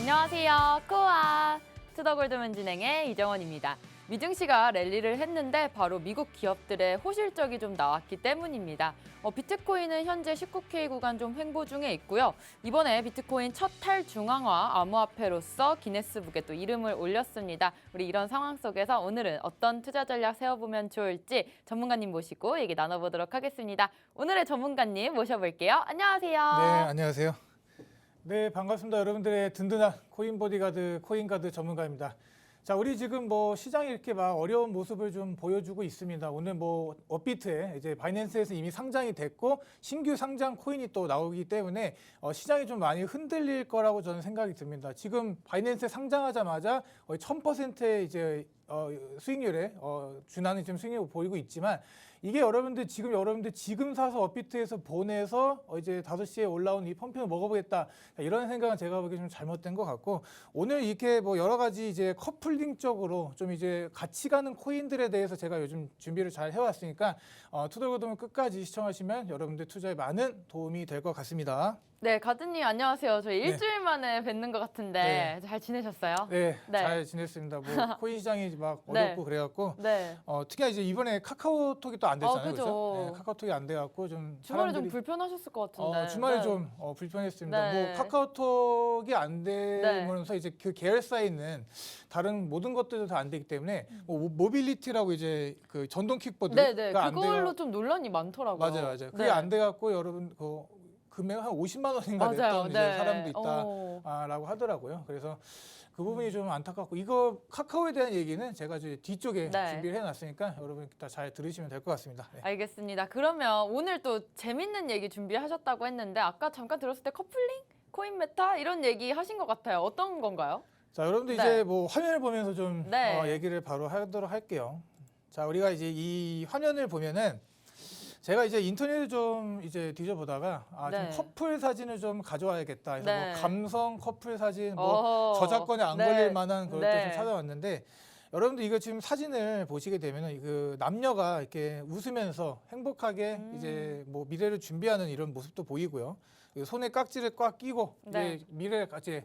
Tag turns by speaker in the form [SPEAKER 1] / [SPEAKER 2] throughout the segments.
[SPEAKER 1] 안녕하세요. 코아 투더골드문 진행의 이정원입니다. 미증시가 랠리를 했는데 바로 미국 기업들의 호실적이 좀 나왔기 때문입니다. 비트코인은 현재 19K 구간 좀 횡보 중에 있고요. 이번에 비트코인 첫 탈중앙화 암호화폐로서 기네스북에 또 이름을 올렸습니다. 우리 이런 상황 속에서 오늘은 어떤 투자 전략 세워보면 좋을지 전문가님 모시고 얘기 나눠보도록 하겠습니다. 오늘의 전문가님 모셔볼게요. 안녕하세요.
[SPEAKER 2] 네, 안녕하세요. 네, 반갑습니다. 여러분들의 든든한 코인 보디가드, 코인가드 전문가입니다. 자, 우리 지금 시장이 이렇게 막 어려운 모습을 좀 보여주고 있습니다. 오늘 업비트에 이제 바이낸스에서 이미 상장이 됐고 신규 상장 코인이 또 나오기 때문에 시장이 좀 많이 흔들릴 거라고 저는 생각이 듭니다. 지금 바이낸스에 상장하자마자 거의 1000%의 이제 수익률에 준하는 지금 수익률을 보이고 있지만 이게 여러분들 지금 사서 업비트에서 보내서 이제 5시에 올라온 이 펌핑을 먹어보겠다 이런 생각은 제가 보기에 좀 잘못된 것 같고 오늘 이렇게 여러 가지 이제 커플링 쪽으로 좀 이제 같이 가는 코인들에 대해서 제가 요즘 준비를 잘 해왔으니까 투더골드문 끝까지 시청하시면 여러분들 투자에 많은 도움이 될 것 같습니다.
[SPEAKER 1] 네, 가드님 안녕하세요. 저희
[SPEAKER 2] 네.
[SPEAKER 1] 일주일 만에 뵙는 것 같은데 잘 지내셨어요?
[SPEAKER 2] 네,
[SPEAKER 1] 네.
[SPEAKER 2] 잘 지냈습니다. 코인 시장이 막 어렵고
[SPEAKER 1] 네.
[SPEAKER 2] 그래갖고
[SPEAKER 1] 네.
[SPEAKER 2] 특히 이제 이번에 카카오톡이 또 안 됐잖아요,
[SPEAKER 1] 그죠.
[SPEAKER 2] 그렇죠? 네, 카카오톡이 안 돼갖고 좀
[SPEAKER 1] 주말에
[SPEAKER 2] 사람들이
[SPEAKER 1] 좀 불편하셨을 것 같은데.
[SPEAKER 2] 주말에
[SPEAKER 1] 네.
[SPEAKER 2] 좀 불편했습니다.
[SPEAKER 1] 네.
[SPEAKER 2] 카카오톡이 안 되면서 이제 그 계열사에 있는 다른 모든 것들도 다 안 되기 때문에 모빌리티라고 이제 그 전동 킥보드가
[SPEAKER 1] 네네.
[SPEAKER 2] 안
[SPEAKER 1] 그걸로
[SPEAKER 2] 돼요.
[SPEAKER 1] 좀 논란이 많더라고요.
[SPEAKER 2] 맞아요. 그게
[SPEAKER 1] 네.
[SPEAKER 2] 안 돼갖고 여러분 금액 한 50만 원인가
[SPEAKER 1] 맞아요.
[SPEAKER 2] 냈던 이제
[SPEAKER 1] 네.
[SPEAKER 2] 사람도 있다라고 하더라고요. 그래서 그 부분이 좀 안타깝고 이거 카카오에 대한 얘기는 제가 이제 뒤쪽에
[SPEAKER 1] 네.
[SPEAKER 2] 준비를 해놨으니까 여러분 다 잘 들으시면 될 것 같습니다. 네.
[SPEAKER 1] 알겠습니다. 그러면 오늘 또 재밌는 얘기 준비하셨다고 했는데 아까 잠깐 들었을 때 커플링? 코인 메타? 이런 얘기 하신 것 같아요. 어떤 건가요?
[SPEAKER 2] 자, 여러분들
[SPEAKER 1] 네.
[SPEAKER 2] 이제 화면을 보면서 좀
[SPEAKER 1] 네.
[SPEAKER 2] 얘기를 바로 하도록 할게요. 자, 우리가 이제 이 화면을 보면은 제가 이제 인터넷을 좀 이제 뒤져보다가
[SPEAKER 1] 네.
[SPEAKER 2] 좀 커플 사진을 좀 가져와야겠다. 그래서
[SPEAKER 1] 네.
[SPEAKER 2] 감성 커플 사진,
[SPEAKER 1] 어허.
[SPEAKER 2] 저작권에 안
[SPEAKER 1] 네.
[SPEAKER 2] 걸릴 만한 그것들
[SPEAKER 1] 네.
[SPEAKER 2] 좀 찾아왔는데 여러분들 이거 지금 사진을 보시게 되면은 그 남녀가 이렇게 웃으면서 행복하게 이제 미래를 준비하는 이런 모습도 보이고요. 손에 깍지를 꽉 끼고
[SPEAKER 1] 네.
[SPEAKER 2] 이제 미래를 같이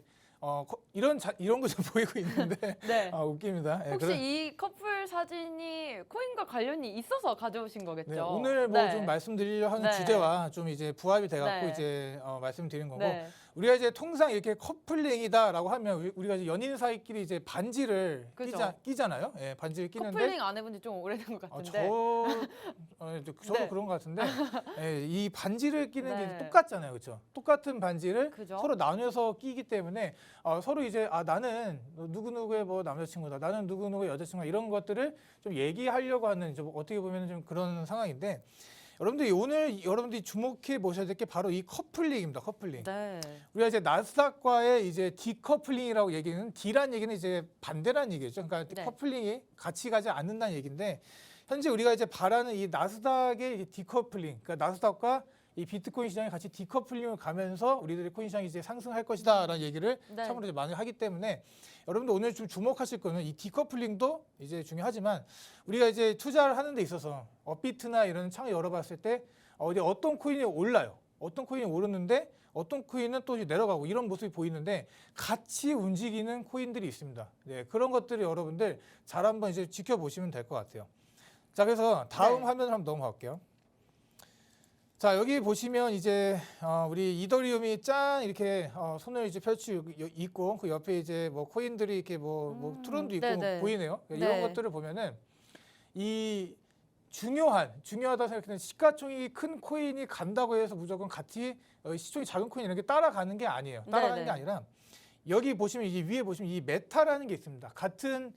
[SPEAKER 2] 이런 거 좀 보이고 있는데
[SPEAKER 1] 네.
[SPEAKER 2] 웃깁니다. 예,
[SPEAKER 1] 혹시 이 커플 사진이 코인과 관련이 있어서 가져오신 거겠죠?
[SPEAKER 2] 네, 오늘
[SPEAKER 1] 네.
[SPEAKER 2] 좀 말씀드리려 하는
[SPEAKER 1] 네.
[SPEAKER 2] 주제와 좀 이제 부합이 돼갖고
[SPEAKER 1] 네.
[SPEAKER 2] 이제 말씀드린 거고
[SPEAKER 1] 네.
[SPEAKER 2] 우리가 이제 통상 이렇게 커플링이다라고 하면 우리가 이제 연인 사이끼리 이제 반지를
[SPEAKER 1] 그죠.
[SPEAKER 2] 끼잖아요. 예, 반지를 끼는데
[SPEAKER 1] 커플링 안 해본 지 좀 오래된 것 같은데.
[SPEAKER 2] 저도
[SPEAKER 1] 네.
[SPEAKER 2] 그런 것 같은데 예, 이 반지를 끼는
[SPEAKER 1] 네.
[SPEAKER 2] 게 똑같잖아요, 그렇죠? 똑같은 반지를
[SPEAKER 1] 그죠.
[SPEAKER 2] 서로 나눠서 끼기 때문에 서로 이제 나는 누구 누구의 남자친구다, 나는 누구 누구의 여자친구다 이런 것들을 좀 얘기하려고 하는 좀 어떻게 보면 좀 그런 상황인데. 여러분들이 오늘 여러분들이 주목해 보셔야 될 게 바로 이 커플링입니다. 커플링.
[SPEAKER 1] 네.
[SPEAKER 2] 우리가 이제 나스닥과의 이제 디커플링이라고 얘기는 D란 얘기는 이제 반대란 얘기죠. 그러니까
[SPEAKER 1] 네.
[SPEAKER 2] 커플링이 같이 가지 않는다는 얘기인데 현재 우리가 이제 바라는 이 나스닥의 디커플링, 그러니까 나스닥과 이 비트코인 시장이 같이 디커플링을 가면서 우리들의 코인 시장이 이제 상승할 것이다라는 얘기를
[SPEAKER 1] 네.
[SPEAKER 2] 참으로 이제 많이 하기 때문에 여러분들 오늘 좀 주목하실 거는 이 디커플링도 이제 중요하지만 우리가 이제 투자를 하는 데 있어서 업비트나 이런 창을 열어봤을 때 어떤 코인이 올라요. 어떤 코인이 오르는데 어떤 코인은 또 내려가고 이런 모습이 보이는데 같이 움직이는 코인들이 있습니다. 네, 그런 것들을 여러분들 잘 한번 이제 지켜보시면 될 것 같아요. 자, 그래서 다음
[SPEAKER 1] 네.
[SPEAKER 2] 화면을 한번 넘어갈게요. 자, 여기 보시면 이제 우리 이더리움이 짠 이렇게 손을 이제 펼치고 있고 그 옆에 이제 코인들이 이렇게 트론도 있고
[SPEAKER 1] 네네.
[SPEAKER 2] 보이네요. 이런
[SPEAKER 1] 네.
[SPEAKER 2] 것들을 보면은 이 중요하다 생각하는 시가총액이 큰 코인이 간다고 해서 무조건 같이 시총이 작은 코인 이런 게 따라가는 게 아니에요. 따라가는
[SPEAKER 1] 네네.
[SPEAKER 2] 게 아니라 여기 보시면 이 위에 보시면 이 메타라는 게 있습니다. 같은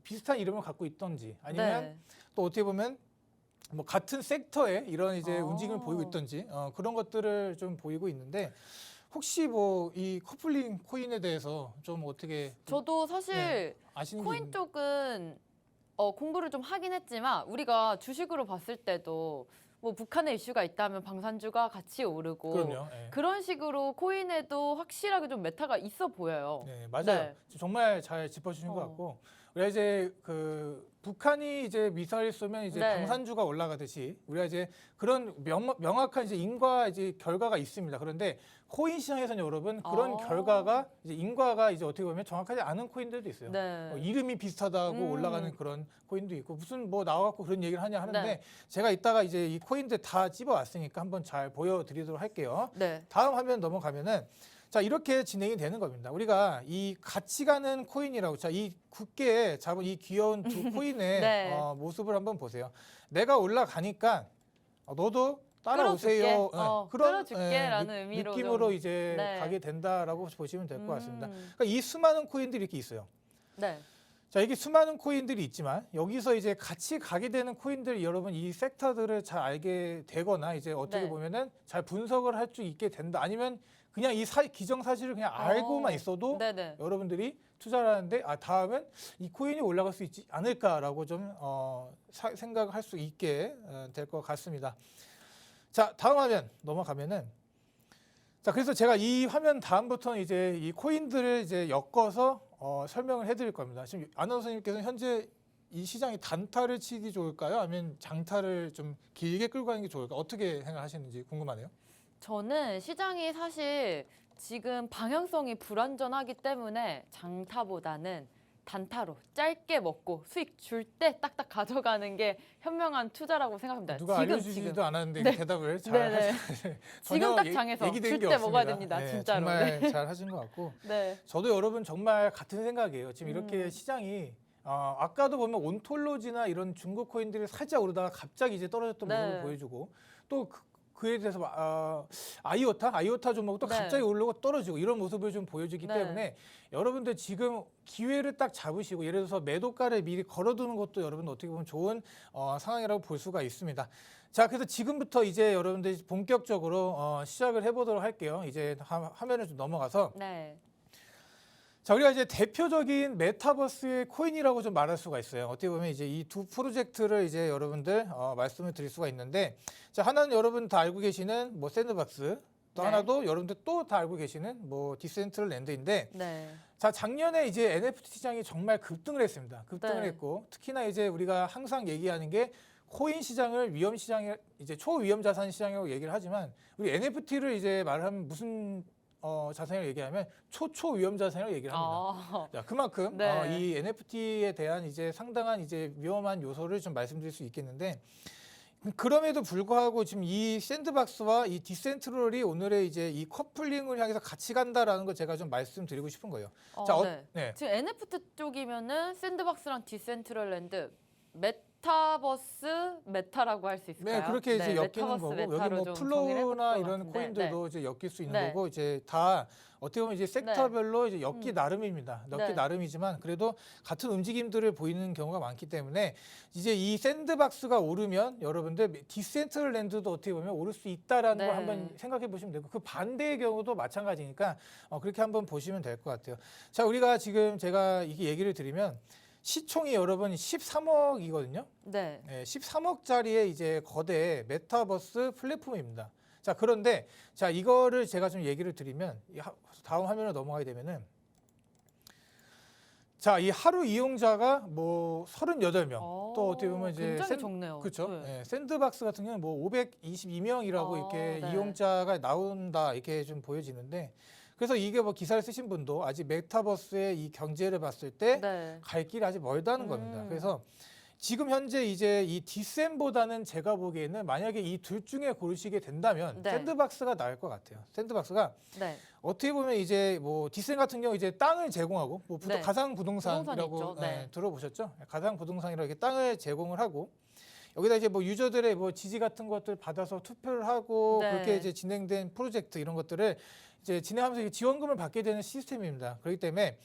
[SPEAKER 2] 비슷한 이름을 갖고 있던지 아니면
[SPEAKER 1] 네.
[SPEAKER 2] 또 어떻게 보면 같은 섹터에 이런 이제 움직임을 보이고 있던지 그런 것들을 좀 보이고 있는데 혹시 이 커플링 코인에 대해서 좀 어떻게
[SPEAKER 1] 저도 사실
[SPEAKER 2] 아시는 게
[SPEAKER 1] 코인 쪽은 공부를 좀 하긴 했지만 우리가 주식으로 봤을 때도 북한에 이슈가 있다면 방산주가 같이 오르고
[SPEAKER 2] 그럼요. 예.
[SPEAKER 1] 그런 식으로 코인에도 확실하게 좀 메타가 있어 보여요.
[SPEAKER 2] 네, 맞아요.
[SPEAKER 1] 네.
[SPEAKER 2] 정말 잘 짚어주신 것 같고 우리가 이제 북한이 이제 미사일 쏘면 이제
[SPEAKER 1] 네.
[SPEAKER 2] 방산주가 올라가듯이 우리가 이제 그런 명확한 이제 인과 이제 결과가 있습니다. 그런데 코인 시장에서는 여러분 그런 결과가 이제 인과가 이제 어떻게 보면 정확하지 않은 코인들도 있어요.
[SPEAKER 1] 네.
[SPEAKER 2] 이름이 비슷하다고 올라가는 그런 코인도 있고 무슨 뭐 나와갖고 그런 얘기를 하냐 하는데
[SPEAKER 1] 네.
[SPEAKER 2] 제가 이따가 이제 이 코인들 다 찝어왔으니까 한번 잘 보여드리도록 할게요.
[SPEAKER 1] 네.
[SPEAKER 2] 다음 화면 넘어가면은 자 이렇게 진행이 되는 겁니다. 우리가 이 같이 가는 코인이라고 자 이 굳게 잡은 이 귀여운 두 코인의
[SPEAKER 1] 네.
[SPEAKER 2] 모습을 한번 보세요. 내가 올라가니까 너도 따라오세요.
[SPEAKER 1] 끌어줄게. 끌어줄게라는 의미로
[SPEAKER 2] 느낌으로
[SPEAKER 1] 좀.
[SPEAKER 2] 이제
[SPEAKER 1] 네.
[SPEAKER 2] 가게 된다라고 보시면 될 것 같습니다.
[SPEAKER 1] 음.
[SPEAKER 2] 그러니까 이 수많은 코인들이 이렇게 있어요.
[SPEAKER 1] 네.
[SPEAKER 2] 자, 이게 수많은 코인들이 있지만 여기서 이제 같이 가게 되는 코인들 여러분 이 섹터들을 잘 알게 되거나 이제 어떻게
[SPEAKER 1] 네.
[SPEAKER 2] 보면은 잘 분석을 할 수 있게 된다. 아니면 그냥 이 기정 사실을 그냥 알고만 있어도
[SPEAKER 1] 네네.
[SPEAKER 2] 여러분들이 투자를 하는데 다음엔 이 코인이 올라갈 수 있지 않을까라고 좀 생각을 할 수 있게 될 것 같습니다. 자, 다음 화면 넘어가면은 자, 그래서 제가 이 화면 다음부터는 이제 이 코인들을 이제 엮어서 설명을 해드릴 겁니다. 지금 아나운서님께서는 현재 이 시장이 단타를 치기 좋을까요? 아니면 장타를 좀 길게 끌고 가는 게 좋을까? 어떻게 생각하시는지 궁금하네요.
[SPEAKER 1] 저는 시장이 사실 지금 방향성이 불안전하기 때문에 장타보다는 단타로 짧게 먹고 수익 줄 때 딱딱 가져가는 게 현명한 투자라고 생각합니다.
[SPEAKER 2] 누가 알려주지도 않았는데
[SPEAKER 1] 네.
[SPEAKER 2] 대답을 잘
[SPEAKER 1] 네네.
[SPEAKER 2] 하시네요.
[SPEAKER 1] 지금 딱 장에서 줄 때 먹어야 됩니다.
[SPEAKER 2] 네,
[SPEAKER 1] 진짜로.
[SPEAKER 2] 정말
[SPEAKER 1] 네.
[SPEAKER 2] 잘 하신 것 같고
[SPEAKER 1] 네.
[SPEAKER 2] 저도 여러분 정말 같은 생각이에요. 지금 이렇게 시장이 아까도 보면 온톨로지나 이런 중국 코인들이 살짝 오르다가 갑자기 이제 떨어졌던
[SPEAKER 1] 네.
[SPEAKER 2] 모습을 보여주고 또 그에 대해서 아이오타 종목도
[SPEAKER 1] 네.
[SPEAKER 2] 갑자기 오르고 떨어지고 이런 모습을 좀 보여주기
[SPEAKER 1] 네.
[SPEAKER 2] 때문에 여러분들 지금 기회를 딱 잡으시고 예를 들어서 매도가를 미리 걸어두는 것도 여러분 어떻게 보면 좋은 상황이라고 볼 수가 있습니다. 자, 그래서 지금부터 이제 여러분들 본격적으로 시작을 해보도록 할게요. 이제 화면을 좀 넘어가서
[SPEAKER 1] 네.
[SPEAKER 2] 자, 우리가 이제 대표적인 메타버스의 코인이라고 좀 말할 수가 있어요. 어떻게 보면 이제 이 두 프로젝트를 이제 여러분들 말씀을 드릴 수가 있는데, 자, 하나는 여러분 다 알고 계시는 뭐 샌드박스, 또
[SPEAKER 1] 네.
[SPEAKER 2] 하나도 여러분들 또 다 알고 계시는 뭐 디센트럴랜드인데,
[SPEAKER 1] 네.
[SPEAKER 2] 자, 작년에 이제 NFT 시장이 정말 급등을 했습니다. 급등을
[SPEAKER 1] 네.
[SPEAKER 2] 했고, 특히나 이제 우리가 항상 얘기하는 게 코인 시장을 위험 시장이 이제 초위험 자산 시장이라고 얘기를 하지만 우리 NFT를 이제 말하면 무슨 자산이라고 얘기하면 초초 위험 자산이라고 얘기를 합니다. 자, 그만큼
[SPEAKER 1] 네.
[SPEAKER 2] 이 NFT에 대한 이제 상당한 이제 위험한 요소를 좀 말씀드릴 수 있겠는데 그럼에도 불구하고 지금 이 샌드박스와 이 디센트럴이 오늘의 이제 이 커플링을 향해서 같이 간다라는 걸 제가 좀 말씀드리고 싶은 거예요. 자,
[SPEAKER 1] 네.
[SPEAKER 2] 네.
[SPEAKER 1] 지금 NFT 쪽이면은 샌드박스랑 디센트럴랜드 메타버스 메타라고 할 수 있을까요?
[SPEAKER 2] 네, 그렇게 이제 엮이는
[SPEAKER 1] 메타버스
[SPEAKER 2] 거고
[SPEAKER 1] 메타로
[SPEAKER 2] 여기 뭐
[SPEAKER 1] 좀
[SPEAKER 2] 플로우나
[SPEAKER 1] 정리를
[SPEAKER 2] 이런
[SPEAKER 1] 해볼 것
[SPEAKER 2] 코인들도
[SPEAKER 1] 같은데.
[SPEAKER 2] 이제 엮일 수 있는
[SPEAKER 1] 네.
[SPEAKER 2] 거고 이제 다 어떻게 보면 이제 섹터별로 이제 엮기 나름입니다. 엮기
[SPEAKER 1] 네.
[SPEAKER 2] 나름이지만 그래도 같은 움직임들을 보이는 경우가 많기 때문에 이제 이 샌드박스가 오르면 여러분들 디센트럴랜드도 어떻게 보면 오를 수 있다라는
[SPEAKER 1] 네.
[SPEAKER 2] 걸 한번 생각해 보시면 되고 그 반대의 경우도 마찬가지니까 그렇게 한번 보시면 될 것 같아요. 자, 우리가 지금 제가 이게 얘기를 드리면 시총이 여러분 13억이거든요.
[SPEAKER 1] 네.
[SPEAKER 2] 네, 13억짜리의 이제 거대 메타버스 플랫폼입니다. 자, 그런데 자, 이거를 제가 좀 얘기를 드리면 다음 화면으로 넘어가게 되면은 자, 이 하루 이용자가 뭐 38명. 또 어떻게 보면 이제
[SPEAKER 1] 굉장히 적네요.
[SPEAKER 2] 그렇죠.
[SPEAKER 1] 네.
[SPEAKER 2] 네, 샌드박스 같은 경우는 뭐 522명이라고 이렇게
[SPEAKER 1] 네.
[SPEAKER 2] 이용자가 나온다 이렇게 좀 보여지는데 그래서 이게 뭐 기사를 쓰신 분도 아직 메타버스의 이 경제를 봤을 때 갈
[SPEAKER 1] 네.
[SPEAKER 2] 길이 아직 멀다는 겁니다. 그래서 지금 현재 이제 이 디센보다는 제가 보기에는 만약에 이 둘 중에 고르시게 된다면
[SPEAKER 1] 네.
[SPEAKER 2] 샌드박스가 나을 것 같아요. 샌드박스가
[SPEAKER 1] 네.
[SPEAKER 2] 어떻게 보면 이제 뭐 디센 같은 경우 이제 땅을 제공하고 뭐
[SPEAKER 1] 네.
[SPEAKER 2] 가상
[SPEAKER 1] 부동산이
[SPEAKER 2] 부동산이라고
[SPEAKER 1] 있죠. 네.
[SPEAKER 2] 들어보셨죠? 가상 부동산이라고 이렇게 땅을 제공을 하고 여기다 이제 뭐 유저들의 뭐 지지 같은 것들 받아서 투표를 하고
[SPEAKER 1] 네.
[SPEAKER 2] 그렇게 이제 진행된 프로젝트 이런 것들을 이제 진행하면서 이게 지원금을 받게 되는 시스템입니다. 그렇기 때문에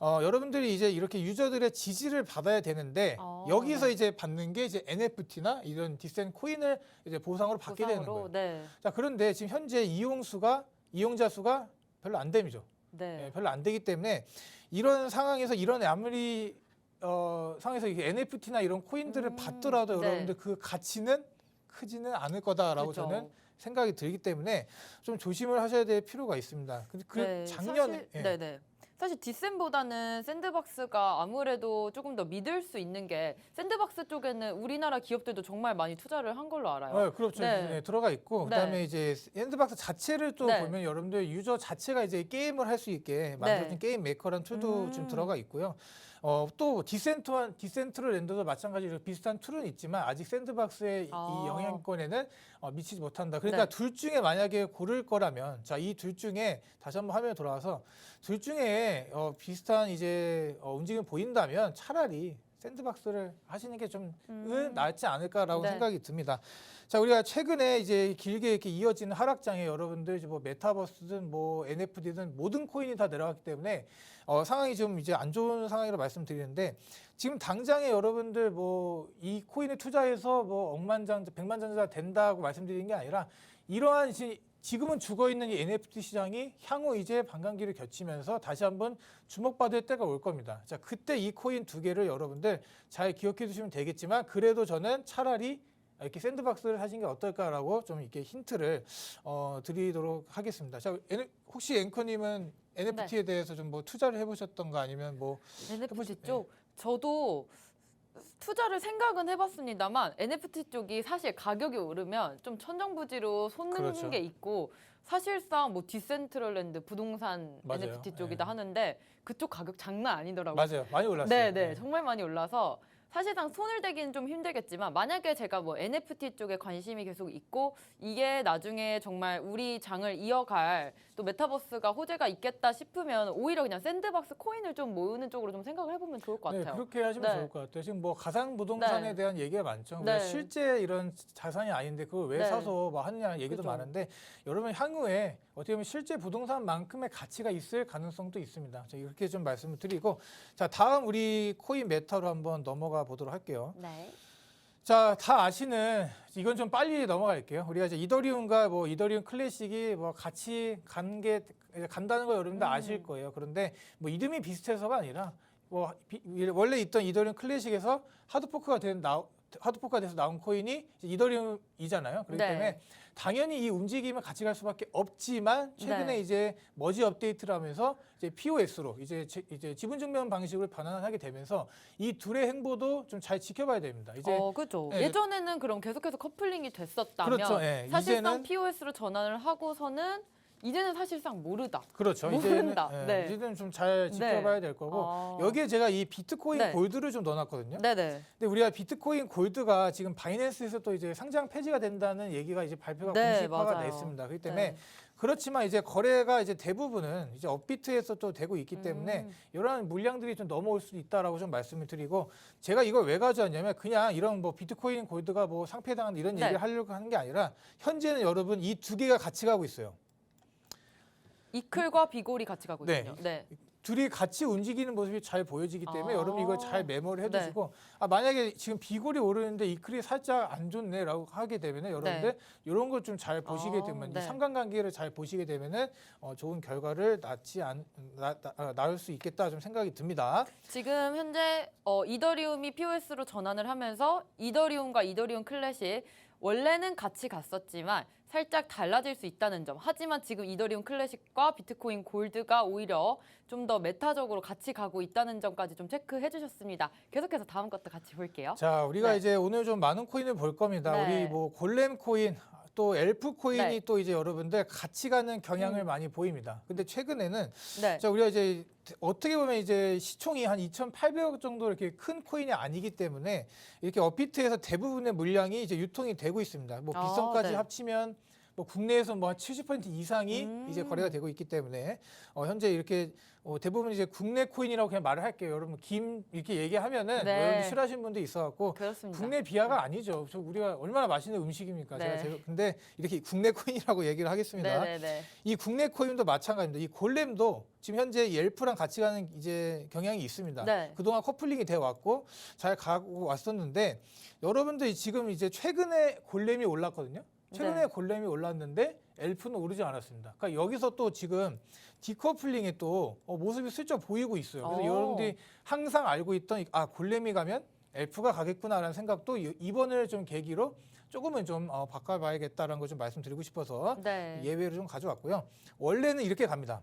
[SPEAKER 2] 여러분들이 이제 이렇게 유저들의 지지를 받아야 되는데 여기서
[SPEAKER 1] 네.
[SPEAKER 2] 이제 받는 게 이제 NFT나 이런 디센 코인을 이제 보상으로 받게 되는 거예요.
[SPEAKER 1] 네.
[SPEAKER 2] 자, 그런데 지금 현재 이용자 수가 별로 안 됩니다.
[SPEAKER 1] 네.
[SPEAKER 2] 별로 안 되기 때문에 이런 상황에서 이런 아무리 상황에서 이게 NFT나 이런 코인들을 받더라도
[SPEAKER 1] 네.
[SPEAKER 2] 여러분들 그 가치는 크지는 않을 거다라고
[SPEAKER 1] 그렇죠.
[SPEAKER 2] 저는 생각이 들기 때문에 좀 조심을 하셔야 될 필요가 있습니다. 그
[SPEAKER 1] 네.
[SPEAKER 2] 작년에
[SPEAKER 1] 사실, 네네. 사실 디센보다는 샌드박스가 아무래도 조금 더 믿을 수 있는 게 샌드박스 쪽에는 우리나라 기업들도 정말 많이 투자를 한 걸로 알아요.
[SPEAKER 2] 그렇죠.
[SPEAKER 1] 네.
[SPEAKER 2] 네, 들어가 있고
[SPEAKER 1] 네.
[SPEAKER 2] 그다음에 이제 샌드박스 자체를 또
[SPEAKER 1] 네.
[SPEAKER 2] 보면 여러분들 유저 자체가 이제 게임을 할 수 있게 만들어진 게임 메이커라는 툴도 지금 들어가 있고요. 또 디센트럴랜드도 마찬가지로 비슷한 툴은 있지만 아직 샌드박스의 이 영향권에는 미치지 못한다. 그러니까
[SPEAKER 1] 네.
[SPEAKER 2] 둘 중에 만약에 고를 거라면 자, 이 둘 중에 다시 한번 화면에 돌아와서 둘 중에 비슷한 이제 움직임이 보인다면 차라리 샌드박스를 하시는 게 좀 낫지 않을까라고
[SPEAKER 1] 네.
[SPEAKER 2] 생각이 듭니다. 자, 우리가 최근에 이제 길게 이렇게 이어지는 하락장에 여러분들 이제 뭐 메타버스든 뭐 NFT든 모든 코인이 다 내려갔기 때문에 상황이 좀 이제 안 좋은 상황이라고 말씀드리는데 지금 당장에 여러분들 뭐 이 코인에 투자해서 뭐 억만장자, 백만장자 된다고 말씀드리는 게 아니라 이러한 지금은 죽어 있는 이 NFT 시장이 향후 이제 반감기를 겹치면서 다시 한번 주목받을 때가 올 겁니다. 자, 그때 이 코인 두 개를 여러분들 잘 기억해 두시면 되겠지만 그래도 저는 차라리 이렇게 샌드박스를 하신 게 어떨까라고 좀 이렇게 힌트를 드리도록 하겠습니다. 자, 혹시 앵커님은 NFT에 대해서 좀 뭐 투자를 해보셨던가 아니면 뭐
[SPEAKER 1] NFT 쪽 저도 투자를 생각은 해봤습니다만 NFT 쪽이 사실 가격이 오르면 좀 천정부지로 솟는
[SPEAKER 2] 그렇죠.
[SPEAKER 1] 게 있고 사실상 뭐 디센트럴랜드 부동산
[SPEAKER 2] 맞아요.
[SPEAKER 1] NFT 쪽이다 하는데 그쪽 가격 장난 아니더라고요.
[SPEAKER 2] 맞아요. 많이 올랐어요.
[SPEAKER 1] 네, 정말 많이 올라서 사실상 손을 대기는 좀 힘들겠지만 만약에 제가 뭐 NFT 쪽에 관심이 계속 있고 이게 나중에 정말 우리 장을 이어갈 또 메타버스가 호재가 있겠다 싶으면 오히려 그냥 샌드박스 코인을 좀 모으는 쪽으로 좀 생각을 해보면 좋을 것 같아요.
[SPEAKER 2] 그렇게 하시면
[SPEAKER 1] 네.
[SPEAKER 2] 좋을 것 같아요. 지금 뭐 가상 부동산에
[SPEAKER 1] 네.
[SPEAKER 2] 대한 얘기가 많죠.
[SPEAKER 1] 네.
[SPEAKER 2] 왜 실제 이런 자산이 아닌데 그걸 왜
[SPEAKER 1] 네.
[SPEAKER 2] 사서 뭐 하느냐 얘기도
[SPEAKER 1] 그죠.
[SPEAKER 2] 많은데 여러분 향후에 어떻게 보면 실제 부동산만큼의 가치가 있을 가능성도 있습니다. 자, 이렇게 좀 말씀을 드리고 자, 다음 우리 코인 메타로 한번 넘어가 보도록 할게요.
[SPEAKER 1] 네.
[SPEAKER 2] 자, 다 아시는 이건 좀 빨리 넘어갈게요. 우리가 이제 이더리움과 뭐 이더리움 클래식이 뭐 같이 간다는 거 여러분들 아실 거예요. 그런데 뭐 이름이 비슷해서가 아니라 뭐 원래 있던 이더리움 클래식에서 하드포크가 돼서 나온 코인이 이제 이더리움이잖아요. 그렇기
[SPEAKER 1] 네.
[SPEAKER 2] 때문에 당연히 이 움직임은 같이 갈 수밖에 없지만 최근에
[SPEAKER 1] 네.
[SPEAKER 2] 이제 머지 업데이트를 하면서 이제 POS로 이제 지분 증명 방식으로 변환하게 되면서 이 둘의 행보도 좀 잘 지켜봐야 됩니다. 이제
[SPEAKER 1] 그죠.
[SPEAKER 2] 예.
[SPEAKER 1] 예전에는 그럼 계속해서 커플링이 됐었다면
[SPEAKER 2] 그렇죠. 예.
[SPEAKER 1] 사실상
[SPEAKER 2] 이제는-
[SPEAKER 1] POS로 전환을 하고서는 이제는 사실상 모르다.
[SPEAKER 2] 그렇죠.
[SPEAKER 1] 모른다. 네.
[SPEAKER 2] 이제는 좀 잘 지켜봐야 될 거고 여기에 제가 이 비트코인
[SPEAKER 1] 네.
[SPEAKER 2] 골드를 좀 넣어놨거든요.
[SPEAKER 1] 네네.
[SPEAKER 2] 근데 우리가 비트코인 골드가 지금 바이낸스에서 또 이제 상장 폐지가 된다는 얘기가 이제 발표가
[SPEAKER 1] 네,
[SPEAKER 2] 공식화가
[SPEAKER 1] 맞아요.
[SPEAKER 2] 됐습니다. 그렇기 때문에
[SPEAKER 1] 네.
[SPEAKER 2] 그렇지만 이제 거래가 이제 대부분은 이제 업비트에서 또 되고 있기 때문에 이런 물량들이 좀 넘어올 수도 있다라고 좀 말씀을 드리고 제가 이걸 왜 가져왔냐면 그냥 이런 뭐 비트코인 골드가 뭐 상폐당한 이런
[SPEAKER 1] 네.
[SPEAKER 2] 얘기를 하려고 하는 게 아니라 현재는 여러분 이 두 개가 같이 가고 있어요.
[SPEAKER 1] 이클과 비골이 같이 가고
[SPEAKER 2] 네.
[SPEAKER 1] 있군요. 네.
[SPEAKER 2] 둘이 같이 움직이는 모습이 잘 보여지기 때문에 여러분 이걸 잘 메모를
[SPEAKER 1] 네.
[SPEAKER 2] 해두시고 만약에 지금 비골이 오르는데 이클이 살짝 안 좋네라고 하게 되면은 여러분들 이런 걸 좀 잘 보시게 되면
[SPEAKER 1] 네.
[SPEAKER 2] 이 상관관계를 잘 보시게 되면은 좋은 결과를 낳을 수 있겠다 좀 생각이 듭니다.
[SPEAKER 1] 지금 현재 이더리움이 POS로 전환을 하면서 이더리움과 이더리움 클래식 원래는 같이 갔었지만 살짝 달라질 수 있다는 점. 하지만 지금 이더리움 클래식과 비트코인 골드가 오히려 좀 더 메타적으로 같이 가고 있다는 점까지 좀 체크해 주셨습니다. 계속해서 다음 것도 같이 볼게요.
[SPEAKER 2] 자, 우리가
[SPEAKER 1] 네.
[SPEAKER 2] 이제 오늘 좀 많은 코인을 볼 겁니다.
[SPEAKER 1] 네.
[SPEAKER 2] 우리 뭐 골렘 코인 또 엘프 코인이
[SPEAKER 1] 네.
[SPEAKER 2] 또 이제 여러분들 같이 가는 경향을 많이 보입니다. 근데 최근에는
[SPEAKER 1] 네.
[SPEAKER 2] 자, 우리가 이제 어떻게 보면 이제 시총이 한 2,800억 정도 이렇게 큰 코인이 아니기 때문에 이렇게 업비트에서 대부분의 물량이 이제 유통이 되고 있습니다. 뭐 빗선까지
[SPEAKER 1] 네.
[SPEAKER 2] 합치면 뭐 국내에서 뭐 한 70% 이상이 이제 거래가 되고 있기 때문에 현재 이렇게 대부분 이제 국내 코인이라고 그냥 말을 할게요. 여러분 이렇게 얘기하면은
[SPEAKER 1] 네.
[SPEAKER 2] 여러분 싫어하시는 분도 있어갖고
[SPEAKER 1] 그렇습니다.
[SPEAKER 2] 국내 비하가 아니죠. 우리가 얼마나 맛있는 음식입니까?
[SPEAKER 1] 네.
[SPEAKER 2] 근데 이렇게 국내 코인이라고 얘기를 하겠습니다.
[SPEAKER 1] 네네네.
[SPEAKER 2] 이 국내 코인도 마찬가지입니다. 이 골렘도 지금 현재 이 엘프랑 같이 가는 이제 경향이 있습니다.
[SPEAKER 1] 네.
[SPEAKER 2] 그동안 커플링이 돼 왔고 잘 가고 왔었는데 여러분들 지금 이제 최근에 골렘이 올랐거든요. 최근에
[SPEAKER 1] 네.
[SPEAKER 2] 골렘이 올랐는데 엘프는 오르지 않았습니다. 그러니까 여기서 또 지금 디커플링의 또 모습이 슬쩍 보이고 있어요. 그래서 여러분들이 항상 알고 있던 골렘이 가면 엘프가 가겠구나라는 생각도 이번을 좀 계기로 조금은 좀 바꿔봐야겠다라는 걸 좀 말씀드리고 싶어서
[SPEAKER 1] 네.
[SPEAKER 2] 예외를 좀 가져왔고요. 원래는 이렇게 갑니다.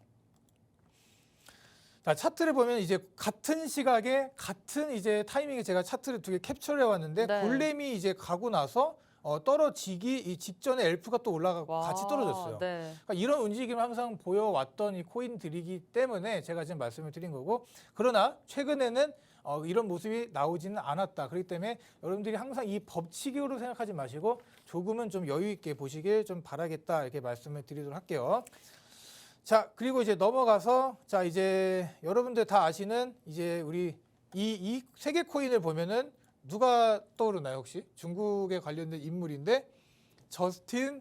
[SPEAKER 2] 자, 차트를 보면 이제 같은 시각에 같은 이제 타이밍에 제가 차트를 두 개 캡처를 해왔는데
[SPEAKER 1] 네.
[SPEAKER 2] 골렘이 이제 가고 나서 떨어지기 이 직전에 엘프가 또 올라가고
[SPEAKER 1] 와,
[SPEAKER 2] 같이 떨어졌어요.
[SPEAKER 1] 네.
[SPEAKER 2] 그러니까 이런 움직임을 항상 보여왔던 이 코인들이기 때문에 제가 지금 말씀을 드린 거고, 그러나 최근에는 이런 모습이 나오지는 않았다. 그렇기 때문에 여러분들이 항상 이 법칙으로 생각하지 마시고 조금은 좀 여유 있게 보시길 좀 바라겠다, 이렇게 말씀을 드리도록 할게요. 자, 그리고 이제 넘어가서, 자, 이제 여러분들 다 아시는 이제 우리 이 세계 코인을 보면은 누가 떠오르나요, 혹시? 중국에 관련된 인물인데 저스틴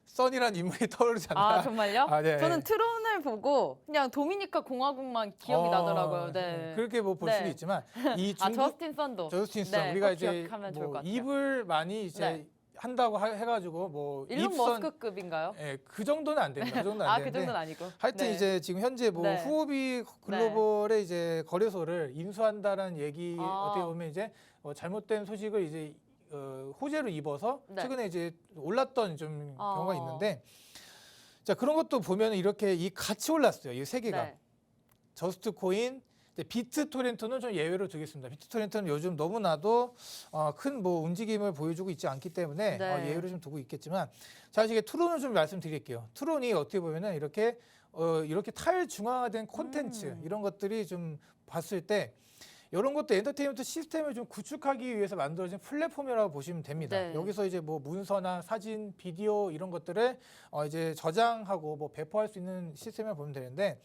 [SPEAKER 2] 선이라는 인물이 떠오르지 않나요?
[SPEAKER 1] 아, 정말요?
[SPEAKER 2] 아, 네.
[SPEAKER 1] 저는 트론을 보고 그냥 도미니카 공화국만 기억이 나더라고요. 네.
[SPEAKER 2] 그렇게 뭐 볼
[SPEAKER 1] 네.
[SPEAKER 2] 수도 있지만 이
[SPEAKER 1] 아,
[SPEAKER 2] 중국
[SPEAKER 1] 저스틴 선도.
[SPEAKER 2] 저스틴 선
[SPEAKER 1] 네,
[SPEAKER 2] 우리가
[SPEAKER 1] 꼭
[SPEAKER 2] 이제
[SPEAKER 1] 기억하면 좋을 것
[SPEAKER 2] 뭐
[SPEAKER 1] 같아요.
[SPEAKER 2] 입을 많이 이제
[SPEAKER 1] 네.
[SPEAKER 2] 한다고 해가지고 뭐
[SPEAKER 1] 일론
[SPEAKER 2] 입선,
[SPEAKER 1] 머스크급인가요?
[SPEAKER 2] 예, 그 정도는 안 됩니다. 그 정도는 안
[SPEAKER 1] 아, 그
[SPEAKER 2] 되는데.
[SPEAKER 1] 정도는 아니고.
[SPEAKER 2] 하여튼
[SPEAKER 1] 네.
[SPEAKER 2] 이제 지금 현재 뭐
[SPEAKER 1] 네.
[SPEAKER 2] 후오비 글로벌의 이제 거래소를 인수한다는 얘기,
[SPEAKER 1] 아.
[SPEAKER 2] 어떻게 보면 이제 잘못된 소식을 이제 호재로 입어서
[SPEAKER 1] 네.
[SPEAKER 2] 최근에 이제 올랐던 좀 경우가
[SPEAKER 1] 아.
[SPEAKER 2] 있는데, 자, 그런 것도 보면 이렇게 이 같이 올랐어요. 이 세 개가.
[SPEAKER 1] 네.
[SPEAKER 2] 저스트 코인, 비트토렌토는 좀 예외로 두겠습니다. 비트토렌토는 요즘 너무나도 큰 뭐 움직임을 보여주고 있지 않기 때문에
[SPEAKER 1] 네.
[SPEAKER 2] 예외로 좀 두고 있겠지만, 자, 이제 트론을 좀 말씀드릴게요. 트론이 어떻게 보면은 이렇게 탈중앙화된 콘텐츠, 이런 것들이 좀 봤을 때 이런 것도 엔터테인먼트 시스템을 좀 구축하기 위해서 만들어진 플랫폼이라고 보시면 됩니다.
[SPEAKER 1] 네.
[SPEAKER 2] 여기서 이제 뭐 문서나 사진, 비디오 이런 것들을 이제 저장하고 뭐 배포할 수 있는 시스템을 보면 되는데,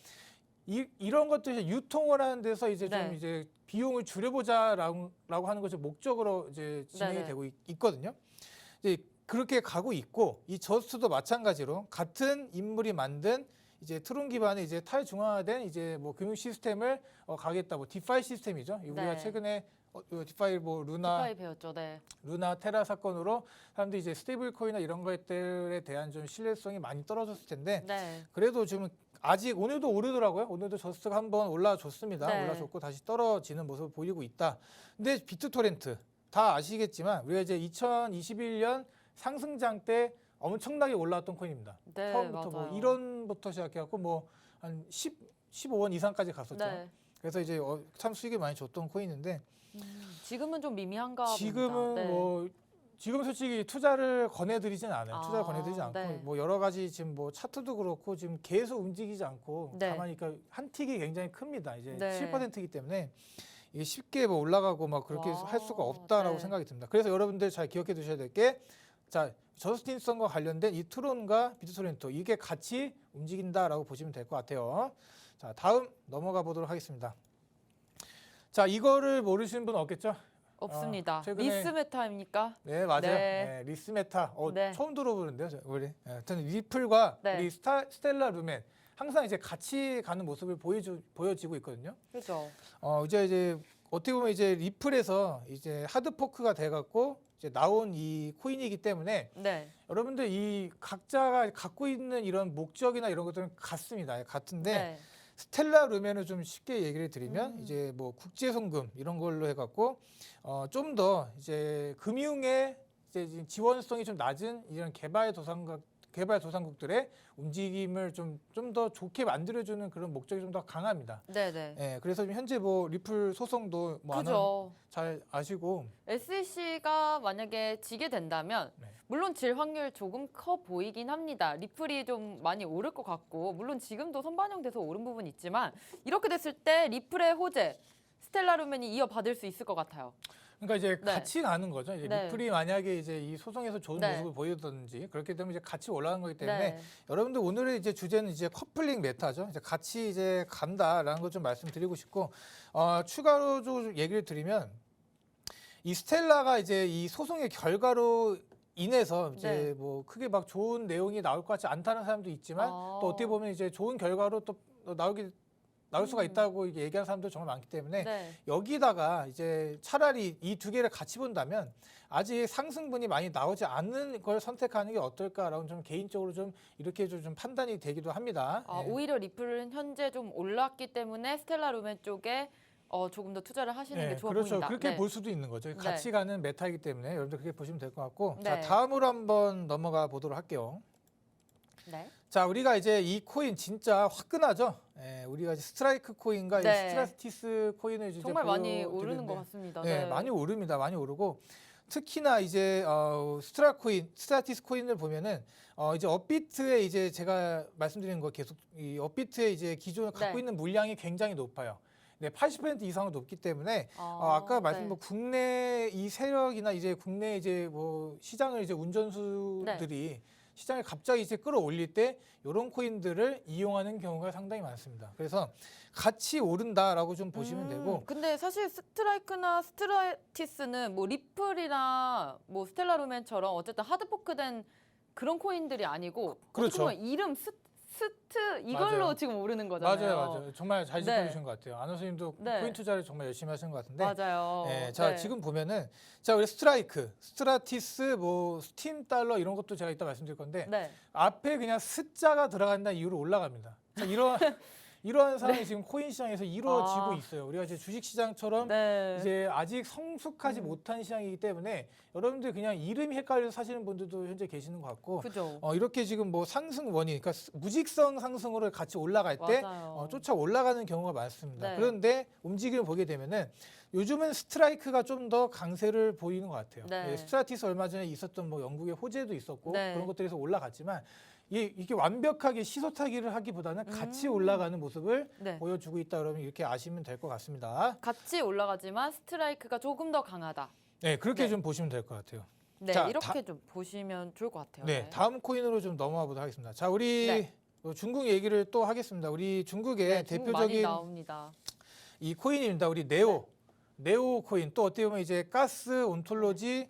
[SPEAKER 2] 이런 것들이 유통을 하는 데서 이제
[SPEAKER 1] 네.
[SPEAKER 2] 좀 이제 비용을 줄여보자라고 하는 것이 목적으로 이제 진행이
[SPEAKER 1] 네네.
[SPEAKER 2] 되고 있거든요. 이제 그렇게 가고 있고, 이 저스트도 마찬가지로 같은 인물이 만든 이제 트론 기반의 이제 탈중앙화된 이제 뭐 금융 시스템을 가겠다, 뭐 디파이 시스템이죠. 우리가
[SPEAKER 1] 네.
[SPEAKER 2] 최근에 디파이 뭐
[SPEAKER 1] 디파이 배웠죠. 네.
[SPEAKER 2] 루나 테라 사건으로 사람들이 이제 스테이블 코인이나 이런 것들에 대한 좀 신뢰성이 많이 떨어졌을 텐데,
[SPEAKER 1] 네.
[SPEAKER 2] 그래도 지금 아직 오늘도 오르더라고요. 오늘도 저스트가 한번 올라줬습니다.
[SPEAKER 1] 네.
[SPEAKER 2] 올라줬고 다시 떨어지는 모습을 보이고 있다. 근데 비트토렌트 다 아시겠지만 우리가 이제 2021년 상승장 때 엄청나게 올라왔던 코인입니다.
[SPEAKER 1] 네,
[SPEAKER 2] 처음부터
[SPEAKER 1] 맞아요.
[SPEAKER 2] 뭐 1원부터 시작해갖고 뭐 한 15원 이상까지 갔었죠.
[SPEAKER 1] 네.
[SPEAKER 2] 그래서 이제 참 수익을 많이 줬던 코인인데,
[SPEAKER 1] 지금은 좀 미미한가
[SPEAKER 2] 지금은
[SPEAKER 1] 봅니다. 네.
[SPEAKER 2] 뭐 지금 솔직히 투자를 권해드리진 않아요. 투자를
[SPEAKER 1] 아,
[SPEAKER 2] 권해드리지 않고
[SPEAKER 1] 네.
[SPEAKER 2] 뭐 여러 가지 지금 뭐 차트도 그렇고 지금 계속 움직이지 않고
[SPEAKER 1] 네.
[SPEAKER 2] 가만히, 그러니까 한 틱이 굉장히 큽니다. 이제
[SPEAKER 1] 네.
[SPEAKER 2] 7%이기 때문에 이게 쉽게 뭐 올라가고 막 그렇게
[SPEAKER 1] 와,
[SPEAKER 2] 할 수가 없다라고
[SPEAKER 1] 네.
[SPEAKER 2] 생각이 듭니다. 그래서 여러분들 잘 기억해 두셔야 될 게, 자, 저스틴 선과 관련된 이 트론과 비트토렌토, 이게 같이 움직인다라고 보시면 될 것 같아요. 자, 다음 넘어가 보도록 하겠습니다. 자, 이거를 모르시는 분 없겠죠?
[SPEAKER 1] 없습니다.
[SPEAKER 2] 최근에-
[SPEAKER 1] 리스메타입니까?
[SPEAKER 2] 네, 맞아요.
[SPEAKER 1] 네.
[SPEAKER 2] 네, 리스메타.
[SPEAKER 1] 네.
[SPEAKER 2] 처음 들어보는데요, 우리. 하여튼 리플과
[SPEAKER 1] 네.
[SPEAKER 2] 우리 스텔라 루멘 항상 이제 같이 가는 모습을 보여지고 있거든요.
[SPEAKER 1] 그렇죠.
[SPEAKER 2] 이제 어떻게 보면 이제 리플에서 이제 하드 포크가 돼갖고 이제 나온 이 코인이기 때문에
[SPEAKER 1] 네.
[SPEAKER 2] 여러분들 이 각자가 갖고 있는 이런 목적이나 이런 것들은 같습니다. 같은데,
[SPEAKER 1] 네.
[SPEAKER 2] 스텔라 루멘을 좀 쉽게 얘기를 드리면 이제 뭐 국제 송금 이런 걸로 해갖고 좀 더 이제 금융의 이제 지원성이 좀 낮은 이런 개발도상국들의 움직임을 좀 더 좋게 만들어주는 그런 목적이 좀 더 강합니다.
[SPEAKER 1] 네네.
[SPEAKER 2] 예, 그래서 지금 현재 뭐 리플 소송도 뭐
[SPEAKER 1] 그죠.
[SPEAKER 2] 잘 아시고,
[SPEAKER 1] SEC가 만약에 지게 된다면
[SPEAKER 2] 네.
[SPEAKER 1] 물론 질 확률 조금 커 보이긴 합니다. 리플이 좀 많이 오를 것 같고 물론 지금도 선반영돼서 오른 부분이 있지만 이렇게 됐을 때 리플의 호재 스텔라 루멘이 이어받을 수 있을 것 같아요.
[SPEAKER 2] 그러니까 이제
[SPEAKER 1] 네.
[SPEAKER 2] 같이 가는 거죠. 이제
[SPEAKER 1] 네.
[SPEAKER 2] 리플이 만약에 이제 이 소송에서 좋은
[SPEAKER 1] 네.
[SPEAKER 2] 모습을 보이든지 그렇게 되면 이제 같이 올라가는 거기 때문에,
[SPEAKER 1] 네.
[SPEAKER 2] 여러분들 오늘의 이제 주제는 이제 커플링 메타죠. 이제 같이 이제 간다라는 걸 좀 말씀드리고 싶고, 추가로 좀 얘기를 드리면 이 스텔라가 이제 이 소송의 결과로 인해서 이제
[SPEAKER 1] 네.
[SPEAKER 2] 뭐 크게 막 좋은 내용이 나올 것 같지 않다는 사람도 있지만, 또 어떻게 보면 이제 좋은 결과로 또 나올 수가 있다고 이게 얘기하는 사람도 정말 많기 때문에,
[SPEAKER 1] 네.
[SPEAKER 2] 여기다가 이제 차라리 이 두 개를 같이 본다면 아직 상승분이 많이 나오지 않는 걸 선택하는 게 어떨까라고 좀 개인적으로 좀 이렇게 좀 판단이 되기도 합니다. 예.
[SPEAKER 1] 오히려 리플은 현재 좀 올랐기 때문에 스텔라 루멘 쪽에 조금 더 투자를 하시는 게 좋아
[SPEAKER 2] 그렇죠.
[SPEAKER 1] 보인다.
[SPEAKER 2] 그렇게
[SPEAKER 1] 네.
[SPEAKER 2] 볼 수도 있는 거죠. 같이 가는 메타이기 때문에 여러분들 그렇게 보시면 될 것 같고,
[SPEAKER 1] 네.
[SPEAKER 2] 자, 다음으로 한번 넘어가 보도록 할게요.
[SPEAKER 1] 네.
[SPEAKER 2] 자, 우리가 이제 이 코인 진짜 화끈하죠. 예, 우리가 이제 스트라이크 코인과 이
[SPEAKER 1] 네.
[SPEAKER 2] 스트라티스 코인을 이제
[SPEAKER 1] 정말 많이 오르는
[SPEAKER 2] 보여드리는데
[SPEAKER 1] 것 같습니다.
[SPEAKER 2] 네, 많이 오릅니다. 많이 오르고 특히나 이제 스트라티스 코인을 보면은 이제 업비트에 이제 제가 말씀드리는 거 계속 이 업비트에 이제 기존에 갖고
[SPEAKER 1] 네.
[SPEAKER 2] 있는 물량이 굉장히 높아요. 네, 80% 이상은 높기 때문에 아까 말씀드린
[SPEAKER 1] 네.
[SPEAKER 2] 국내 이 세력이나 이제 국내 이제 뭐 시장을 이제 운전수들이 시장을 갑자기 이제 끌어올릴 때 이런 코인들을 이용하는 경우가 상당히 많습니다. 그래서 같이 오른다라고 좀 보시면 되고.
[SPEAKER 1] 근데 사실 스트라이크나 스트라티스는 뭐 리플이나 뭐 스텔라루멘처럼 어쨌든 하드포크된 그런 코인들이 아니고
[SPEAKER 2] 그렇죠.
[SPEAKER 1] 어떻게 보면 이름 스트 이걸로
[SPEAKER 2] 맞아요.
[SPEAKER 1] 지금 오르는 거잖아요.
[SPEAKER 2] 맞아요. 정말 잘
[SPEAKER 1] 네.
[SPEAKER 2] 짚어주신 것 같아요. 안 선생님도
[SPEAKER 1] 네.
[SPEAKER 2] 코인 투자를 정말 열심히 하시는 것 같은데.
[SPEAKER 1] 맞아요.
[SPEAKER 2] 네, 자,
[SPEAKER 1] 네.
[SPEAKER 2] 지금 보면은 자, 우리 스트라이크, 스트라티스, 뭐 스팀 달러 이런 것도 제가 이따 말씀드릴 건데
[SPEAKER 1] 네.
[SPEAKER 2] 앞에 그냥 스자가 들어간다는 이유로 올라갑니다. 자, 이러한 상황이 지금 코인 시장에서 이루어지고 있어요. 우리가 이제 주식 시장처럼
[SPEAKER 1] 네.
[SPEAKER 2] 이제 아직 성숙하지 못한 시장이기 때문에 여러분들 그냥 이름이 헷갈려서 사시는 분들도 현재 계시는 것 같고
[SPEAKER 1] 그죠.
[SPEAKER 2] 이렇게 지금 뭐 상승 원인, 그러니까 무직성 상승으로 같이 올라갈 때
[SPEAKER 1] 맞아요.
[SPEAKER 2] 쫓아 올라가는 경우가 많습니다.
[SPEAKER 1] 네.
[SPEAKER 2] 그런데 움직임을 보게 되면은 요즘은 스트라이크가 좀 더 강세를 보이는 것 같아요.
[SPEAKER 1] 네.
[SPEAKER 2] 예, 스트라티스 얼마 전에 있었던 뭐 영국의 호재도 있었고
[SPEAKER 1] 네.
[SPEAKER 2] 그런 것들에서 올라갔지만 이게 완벽하게 시소타기를 하기보다는 같이 올라가는 모습을
[SPEAKER 1] 네.
[SPEAKER 2] 보여주고 있다 그러면 이렇게 아시면 될 것 같습니다.
[SPEAKER 1] 같이 올라가지만 스트라이크가 조금 더 강하다.
[SPEAKER 2] 네, 그렇게
[SPEAKER 1] 네.
[SPEAKER 2] 좀 보시면 될 것 같아요.
[SPEAKER 1] 네,
[SPEAKER 2] 자,
[SPEAKER 1] 이렇게 좀 보시면 좋을 것 같아요.
[SPEAKER 2] 네, 다음 코인으로 좀 넘어가 보도록 하겠습니다. 자, 우리
[SPEAKER 1] 네.
[SPEAKER 2] 중국 얘기를 또 하겠습니다. 우리 중국의
[SPEAKER 1] 네, 중국 많이
[SPEAKER 2] 대표적인
[SPEAKER 1] 나옵니다.
[SPEAKER 2] 이 코인입니다. 우리 네오 코인. 또 어떻게 보면 이제 가스, 온톨로지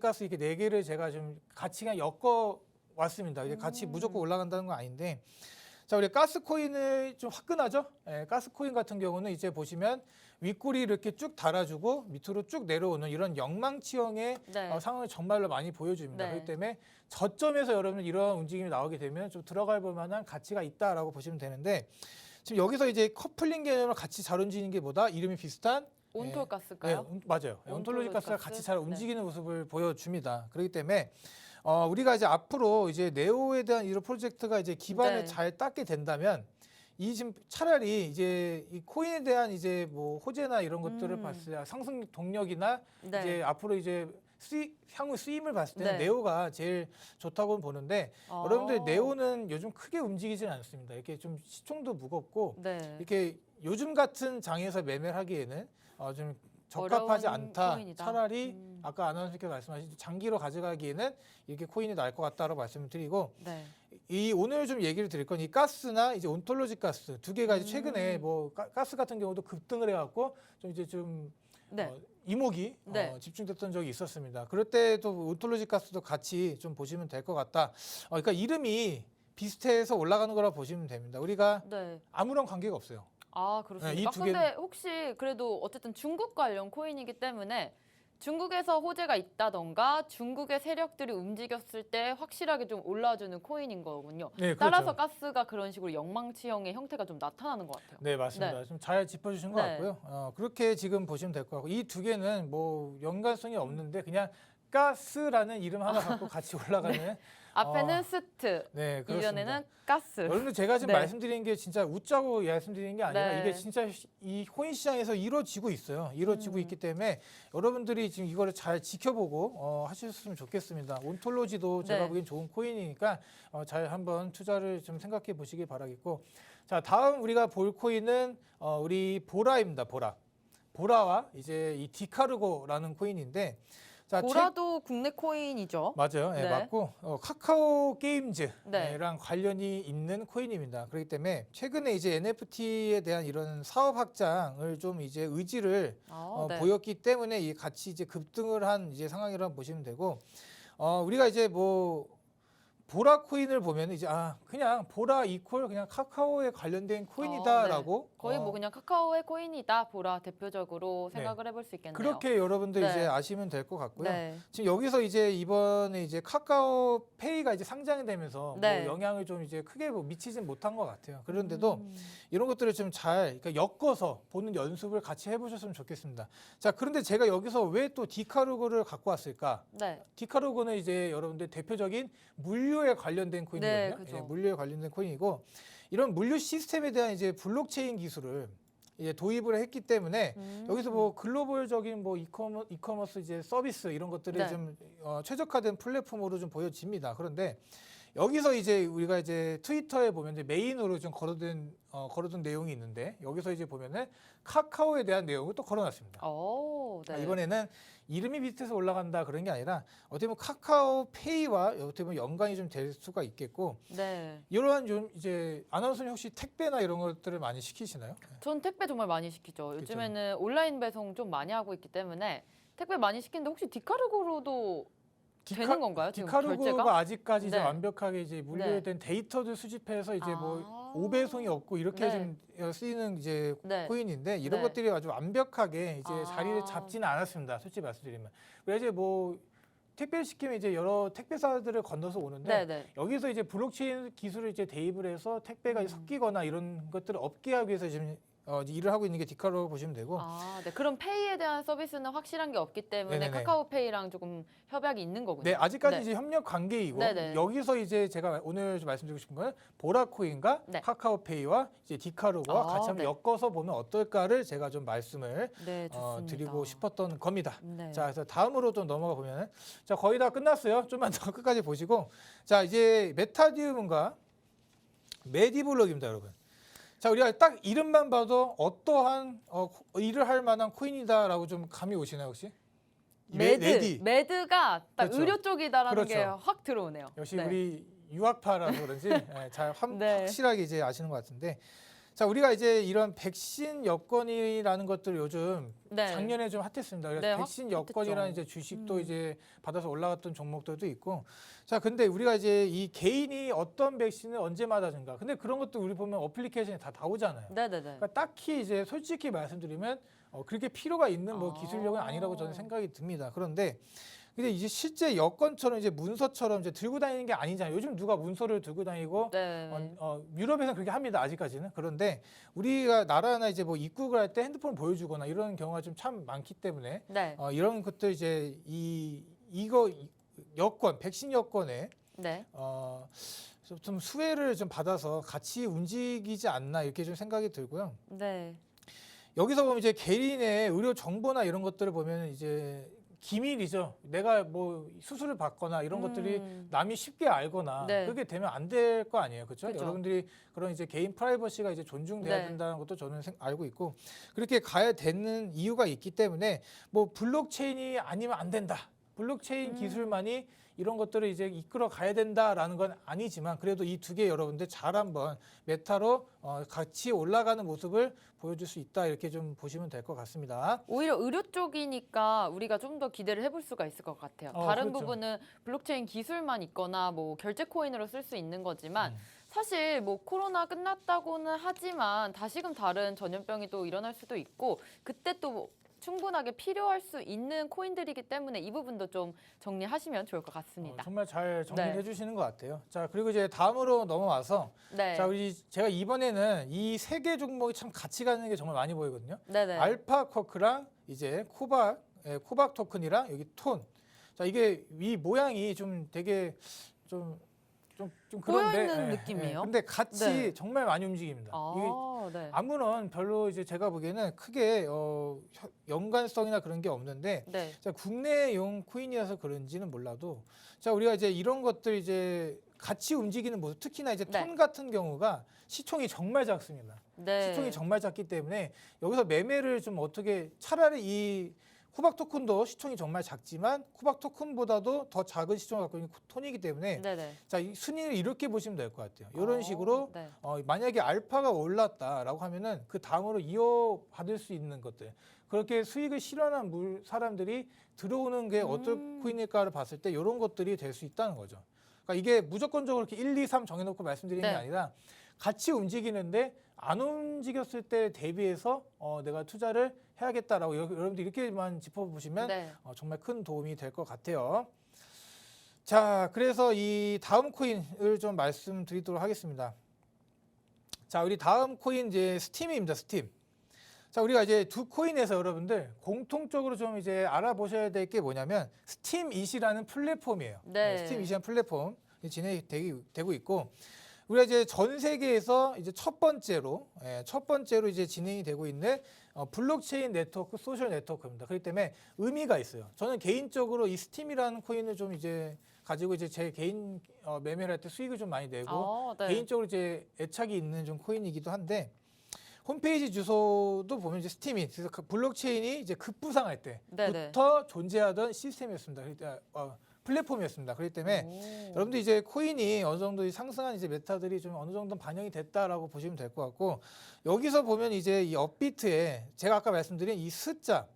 [SPEAKER 2] 가스 이렇게 네 개를 제가 좀 같이 그냥 엮어 왔습니다. 이제 같이 무조건 올라간다는 건 아닌데, 자, 우리 가스 코인을 좀 화끈하죠? 예, 가스 코인 같은 경우는 이제 보시면 윗꼬리 이렇게 쭉 달아주고 밑으로 쭉 내려오는 이런 영망치형의
[SPEAKER 1] 네.
[SPEAKER 2] 상황을 정말로 많이 보여줍니다.
[SPEAKER 1] 네.
[SPEAKER 2] 그렇기 때문에 저점에서 여러분 이런 움직임이 나오게 되면 좀 들어갈 볼 만한 가치가 있다라고 보시면 되는데, 지금 여기서 이제 커플링 개념을 같이 잘 움직이는 게 뭐다? 이름이 비슷한
[SPEAKER 1] 온톨 가스가요?
[SPEAKER 2] 맞아요. 온톨로지
[SPEAKER 1] 온톨로지
[SPEAKER 2] 가스가
[SPEAKER 1] 가스?
[SPEAKER 2] 같이 잘
[SPEAKER 1] 네.
[SPEAKER 2] 움직이는 모습을 보여줍니다. 그렇기 때문에 우리가 이제 앞으로 이제 네오에 대한 이런 프로젝트가 이제 기반을
[SPEAKER 1] 네.
[SPEAKER 2] 잘 닦게 된다면 이 지금 차라리 이제 이 코인에 대한 이제 뭐 호재나 이런 것들을 봤을 때 상승 동력이나
[SPEAKER 1] 네.
[SPEAKER 2] 이제 앞으로 이제 향후 쓰임을 봤을 때는
[SPEAKER 1] 네.
[SPEAKER 2] 네오가 제일 좋다고 보는데 여러분들 네오는 요즘 크게 움직이지는 않습니다. 이렇게 좀 시총도 무겁고
[SPEAKER 1] 네.
[SPEAKER 2] 이렇게 요즘 같은 장에서 매매를 하기에는 좀 적합하지
[SPEAKER 1] 어려운
[SPEAKER 2] 않다.
[SPEAKER 1] 코인이다.
[SPEAKER 2] 차라리 아까 아나운서께서 말씀하신 장기로 가져가기에는 이렇게 코인이 나을 것 같다라고 말씀을 드리고
[SPEAKER 1] 네.
[SPEAKER 2] 이 오늘 좀 얘기를 드릴 건 이 가스나 이제 온톨로지 가스 두 개가 이제 최근에 뭐 가스 같은 경우도 급등을 해갖고 좀 이제 좀
[SPEAKER 1] 네.
[SPEAKER 2] 이목이
[SPEAKER 1] 네.
[SPEAKER 2] 집중됐던 적이 있었습니다. 그럴 때도 온톨로지 가스도 같이 좀 보시면 될 것 같다. 그러니까 이름이 비슷해서 올라가는 거라 보시면 됩니다. 우리가
[SPEAKER 1] 네.
[SPEAKER 2] 아무런 관계가 없어요.
[SPEAKER 1] 아, 그렇습니까?
[SPEAKER 2] 네, 이두
[SPEAKER 1] 근데 혹시 그래도 어쨌든 중국 관련 코인이기 때문에 중국에서 호재가 있다던가 중국의 세력들이 움직였을 때 확실하게 좀 올라주는 코인인 거군요.
[SPEAKER 2] 네, 그렇죠.
[SPEAKER 1] 따라서 가스가 그런 식으로 영망치형의 형태가 좀 나타나는 것 같아요.
[SPEAKER 2] 네, 맞습니다. 좀 잘 짚어주신 것
[SPEAKER 1] 네.
[SPEAKER 2] 같고요. 그렇게 지금 보시면 될 것 같고 이 두 개는 뭐 연관성이 없는데 그냥 가스라는 이름 하나 갖고 같이 올라가는
[SPEAKER 1] 앞에는 스트,
[SPEAKER 2] 네, 그렇습니다.
[SPEAKER 1] 이전에는 가스.
[SPEAKER 2] 여러분들 제가 지금
[SPEAKER 1] 네.
[SPEAKER 2] 말씀드리는 게 진짜 웃자고 말씀드리는 게 아니라
[SPEAKER 1] 네.
[SPEAKER 2] 이게 진짜 이 코인 시장에서 이루어지고 있어요. 이루어지고 있기 때문에 여러분들이 지금 이거를 잘 지켜보고 하셨으면 좋겠습니다. 온톨로지도 제가
[SPEAKER 1] 네.
[SPEAKER 2] 보기엔 좋은 코인이니까 잘 한번 투자를 좀 생각해 보시기 바라겠고, 자, 다음 우리가 볼 코인은 우리 보라입니다. 보라와 이제 이 디카르고라는 코인인데, 자,
[SPEAKER 1] 보라도 국내 코인이죠.
[SPEAKER 2] 맞아요. 예,
[SPEAKER 1] 네.
[SPEAKER 2] 맞고 카카오 게임즈랑
[SPEAKER 1] 네.
[SPEAKER 2] 관련이 있는 코인입니다. 그렇기 때문에 최근에 이제 NFT에 대한 이런 사업 확장을 좀 이제 의지를
[SPEAKER 1] 네.
[SPEAKER 2] 보였기 때문에 이 같이 이제 급등을 한 이제 상황이라고 보시면 되고, 우리가 이제 뭐 보라 코인을 보면 이제 그냥 보라 이퀄 그냥 카카오에 관련된 코인이다라고
[SPEAKER 1] 거의 뭐 그냥 카카오의 코인이다 보라 대표적으로 생각을 해볼 수 있겠네요.
[SPEAKER 2] 그렇게 여러분들
[SPEAKER 1] 네.
[SPEAKER 2] 이제 아시면 될 것 같고요.
[SPEAKER 1] 네.
[SPEAKER 2] 지금 여기서 이제 이번에 이제 카카오페이가 이제 상장이 되면서
[SPEAKER 1] 네.
[SPEAKER 2] 뭐 영향을 좀 이제 크게 뭐 미치진 못한 것 같아요. 그런데도
[SPEAKER 1] 음.
[SPEAKER 2] 이런 것들을 좀 잘 그러니까 엮어서 보는 연습을 같이 해보셨으면 좋겠습니다. 자, 그런데 제가 여기서 왜 또 디카루그를 갖고 왔을까?
[SPEAKER 1] 네.
[SPEAKER 2] 디카루그는 이제 여러분들 대표적인 물류에 관련된 코인이거든요.
[SPEAKER 1] 네, 그죠.
[SPEAKER 2] 예, 물류에 관련된 코인이고 이런 물류 시스템에 대한 이제 블록체인 기술을 이제 도입을 했기 때문에 여기서 뭐 글로벌적인 뭐 이커머스 이제 서비스 이런 것들이
[SPEAKER 1] 네.
[SPEAKER 2] 좀 최적화된 플랫폼으로 좀 보여집니다. 그런데 여기서 이제 우리가 이제 트위터에 보면 이제 메인으로 좀 걸어둔 내용이 있는데 여기서 이제 보면은 카카오에 대한 내용을 또 걸어놨습니다.
[SPEAKER 1] 오, 네.
[SPEAKER 2] 이번에는 이름이 비슷해서 올라간다 그런 게 아니라 어떻게 보면 카카오페이와 어떻게 보면 연관이 좀 될 수가 있겠고
[SPEAKER 1] 네.
[SPEAKER 2] 이러한 좀 이제 아나운서님 혹시 택배나 이런 것들을 많이 시키시나요?
[SPEAKER 1] 전 택배 정말 많이 시키죠.
[SPEAKER 2] 그쵸.
[SPEAKER 1] 요즘에는 온라인 배송 좀 많이 하고 있기 때문에 택배 많이 시키는데 혹시 디카르고로도 되는 건가요? 지금
[SPEAKER 2] 디카루그가
[SPEAKER 1] 결제가?
[SPEAKER 2] 아직까지 이제
[SPEAKER 1] 네.
[SPEAKER 2] 완벽하게 이제 물류에
[SPEAKER 1] 네.
[SPEAKER 2] 대한 데이터를 수집해서 이제 뭐
[SPEAKER 1] 아.
[SPEAKER 2] 오배송이 없고 이렇게
[SPEAKER 1] 네.
[SPEAKER 2] 좀 쓰이는 이제
[SPEAKER 1] 네.
[SPEAKER 2] 코인인데 이런
[SPEAKER 1] 네.
[SPEAKER 2] 것들이 아주 완벽하게 이제
[SPEAKER 1] 아.
[SPEAKER 2] 자리를 잡지는 않았습니다. 솔직히 말씀드리면. 그래서 이제 뭐 택배를 시키면 이제 여러 택배사들을 건너서 오는데
[SPEAKER 1] 네.
[SPEAKER 2] 여기서 이제 블록체인 기술을 이제 대입을 해서 택배가 섞이거나 이런 것들을 없게 하기 위해서 지금 이제 일을 하고 있는 게 디카로 보시면 되고
[SPEAKER 1] 아, 네. 그럼 페이에 대한 서비스는 확실한 게 없기 때문에
[SPEAKER 2] 네네네.
[SPEAKER 1] 카카오페이랑 조금 협약이 있는 거군요.
[SPEAKER 2] 네, 아직까지
[SPEAKER 1] 네.
[SPEAKER 2] 이제 협력 관계이고
[SPEAKER 1] 네네.
[SPEAKER 2] 여기서 이제 제가 오늘 좀 말씀드리고 싶은 거는 보라코인과
[SPEAKER 1] 네.
[SPEAKER 2] 카카오페이와 이제 디카루가
[SPEAKER 1] 아,
[SPEAKER 2] 같이 한번
[SPEAKER 1] 네.
[SPEAKER 2] 엮어서 보면 어떨까를 제가 좀 말씀을
[SPEAKER 1] 네, 좋습니다.
[SPEAKER 2] 드리고 싶었던 겁니다.
[SPEAKER 1] 네.
[SPEAKER 2] 자, 그래서 다음으로 좀 넘어가 보면 자, 거의 다 끝났어요. 좀만 더 끝까지 보시고 자, 이제 메타디움과 메디블록입니다, 여러분. 자, 우리가 딱 이름만 봐도 어떠한 일을 할 만한 코인이다라고 좀 감이 오시나요, 혹시? 메디.
[SPEAKER 1] 매드가 딱
[SPEAKER 2] 그렇죠.
[SPEAKER 1] 의료 쪽이다라는
[SPEAKER 2] 그렇죠.
[SPEAKER 1] 게 확 들어오네요.
[SPEAKER 2] 역시
[SPEAKER 1] 네.
[SPEAKER 2] 우리 유학파라서 그런지
[SPEAKER 1] 네.
[SPEAKER 2] 확실하게 이제 아시는 것 같은데 자, 우리가 이제 이런 백신 여권이라는 것들 요즘
[SPEAKER 1] 네.
[SPEAKER 2] 작년에 좀 핫했습니다. 그래서
[SPEAKER 1] 네,
[SPEAKER 2] 백신
[SPEAKER 1] 핫했죠.
[SPEAKER 2] 여권이라는 이제 주식도
[SPEAKER 1] 음.
[SPEAKER 2] 이제 받아서 올라갔던 종목들도 있고 자, 근데 우리가 이제 이 개인이 어떤 백신을 언제 맞아준가 근데 그런 것도 우리 보면 어플리케이션에 다 나오잖아요.
[SPEAKER 1] 네네네.
[SPEAKER 2] 그러니까 딱히 이제 솔직히 말씀드리면 그렇게 필요가 있는 뭐 기술력은 아니라고 저는 생각이 듭니다. 그런데 이제 실제 여권처럼 이제 문서처럼 이제 들고 다니는 게 아니잖아요. 요즘 누가 문서를 들고 다니고
[SPEAKER 1] 네.
[SPEAKER 2] 유럽에서는 그렇게 합니다. 아직까지는. 그런데 우리가 나라나 이제 뭐 입국을 할 때 핸드폰을 보여주거나 이런 경우가 좀 참 많기 때문에
[SPEAKER 1] 네.
[SPEAKER 2] 이런 것들 이제 이거 여권 백신 여권에
[SPEAKER 1] 네.
[SPEAKER 2] 좀 수혜를 좀 받아서 같이 움직이지 않나 이렇게 좀 생각이 들고요.
[SPEAKER 1] 네.
[SPEAKER 2] 여기서 보면 이제 개인의 의료 정보나 이런 것들을 보면 이제 기밀이죠. 내가 뭐 수술을 받거나 이런 것들이 남이 쉽게 알거나
[SPEAKER 1] 네.
[SPEAKER 2] 그렇게 되면 안 될 거 아니에요. 그렇죠?
[SPEAKER 1] 그쵸.
[SPEAKER 2] 여러분들이 그런 이제 개인 프라이버시가 이제 존중돼야
[SPEAKER 1] 네.
[SPEAKER 2] 된다는 것도 저는 알고 있고 그렇게 가야 되는 이유가 있기 때문에 뭐 블록체인이 아니면 안 된다. 블록체인 기술만이 이런 것들을 이제 이끌어 가야 된다라는 건 아니지만 그래도 이 두 개 여러분들 잘 한번 메타로 같이 올라가는 모습을 보여줄 수 있다 이렇게 좀 보시면 될 것 같습니다.
[SPEAKER 1] 오히려 의료 쪽이니까 우리가 좀 더 기대를 해볼 수가 있을 것 같아요. 다른
[SPEAKER 2] 그렇죠.
[SPEAKER 1] 부분은 블록체인 기술만 있거나 뭐 결제 코인으로 쓸 수 있는 거지만 사실 뭐 코로나 끝났다고는 하지만 다시금 다른 전염병이 또 일어날 수도 있고 그때 또 충분하게 필요할 수 있는 코인들이기 때문에 이 부분도 좀 정리하시면 좋을 것 같습니다.
[SPEAKER 2] 정말 잘 정리해
[SPEAKER 1] 네.
[SPEAKER 2] 주시는 것 같아요. 자, 그리고 이제 다음으로 넘어와서
[SPEAKER 1] 네.
[SPEAKER 2] 자, 제가 이번에는 이 세 개 종목이 참 같이 가는 게 정말 많이 보이거든요.
[SPEAKER 1] 네네.
[SPEAKER 2] 알파쿼크랑 이제 코박 토큰이랑 여기 톤. 자, 이게 이 모양이 좀 되게 좀 그런데
[SPEAKER 1] 꼬여있는 느낌이에요?
[SPEAKER 2] 근데 같이
[SPEAKER 1] 네.
[SPEAKER 2] 정말 많이 움직입니다. 이게
[SPEAKER 1] 네.
[SPEAKER 2] 아무런 별로 이제 제가 보기에는 크게 연관성이나 그런 게 없는데
[SPEAKER 1] 네.
[SPEAKER 2] 자, 국내용 코인이라서 그런지는 몰라도 자, 우리가 이제 이런 것들 이제 같이 움직이는 모습 특히나 이제
[SPEAKER 1] 네.
[SPEAKER 2] 톤 같은 경우가 시총이 정말 작습니다.
[SPEAKER 1] 네.
[SPEAKER 2] 시총이 정말 작기 때문에 여기서 매매를 좀 어떻게 차라리 이 코박 토큰도 시총이 정말 작지만 코박 토큰보다도 더 작은 시총을 갖고 있는 톤이기 때문에
[SPEAKER 1] 네네.
[SPEAKER 2] 자, 이 순위를 이렇게 보시면 될 것 같아요. 이런 식으로
[SPEAKER 1] 네.
[SPEAKER 2] 만약에 알파가 올랐다라고 하면은 그 다음으로 이어받을 수 있는 것들 그렇게 수익을 실현한 사람들이 들어오는 게 어떤 코인일까를 봤을 때 이런 것들이 될 수 있다는 거죠. 그러니까 이게 무조건적으로 이렇게 1, 2, 3 정해놓고 말씀드리는
[SPEAKER 1] 네.
[SPEAKER 2] 게 아니라 같이 움직이는데 안 움직였을 때 대비해서 내가 투자를 해야겠다라고 여러분들 이렇게만 짚어보시면
[SPEAKER 1] 네.
[SPEAKER 2] 정말 큰 도움이 될 것 같아요. 자, 그래서 이 다음 코인을 좀 말씀드리도록 하겠습니다. 자, 우리 다음 코인 이제 스팀입니다. 스팀. 자, 우리가 이제 두 코인에서 여러분들 공통적으로 좀 이제 알아보셔야 될 게 뭐냐면 스팀잇이라는 플랫폼이에요.
[SPEAKER 1] 네.
[SPEAKER 2] 스팀잇이라는 플랫폼 진행이 되고 있고 우리가 이제 전 세계에서 이제 첫 번째로 이제 진행이 되고 있는 블록체인 네트워크, 소셜 네트워크입니다. 그렇기 때문에 의미가 있어요. 저는 개인적으로 이 스팀이라는 코인을 좀 이제 가지고 이제 제 개인 매매를 할 때 수익을 좀 많이 내고
[SPEAKER 1] 네.
[SPEAKER 2] 개인적으로 이제 애착이 있는 좀 코인이기도 한데 홈페이지 주소도 보면 이제 스팀이 그래서 블록체인이 이제 급부상할 때부터 존재하던 시스템이었습니다. 플랫폼이었습니다. 그렇기 때문에 여러분들 이제 코인이 어느 정도 상승한 이제 메타들이 좀 어느 정도 반영이 됐다라고 보시면 될 것 같고 여기서 보면 이제 이 업비트에 제가 아까 말씀드린 이 스자로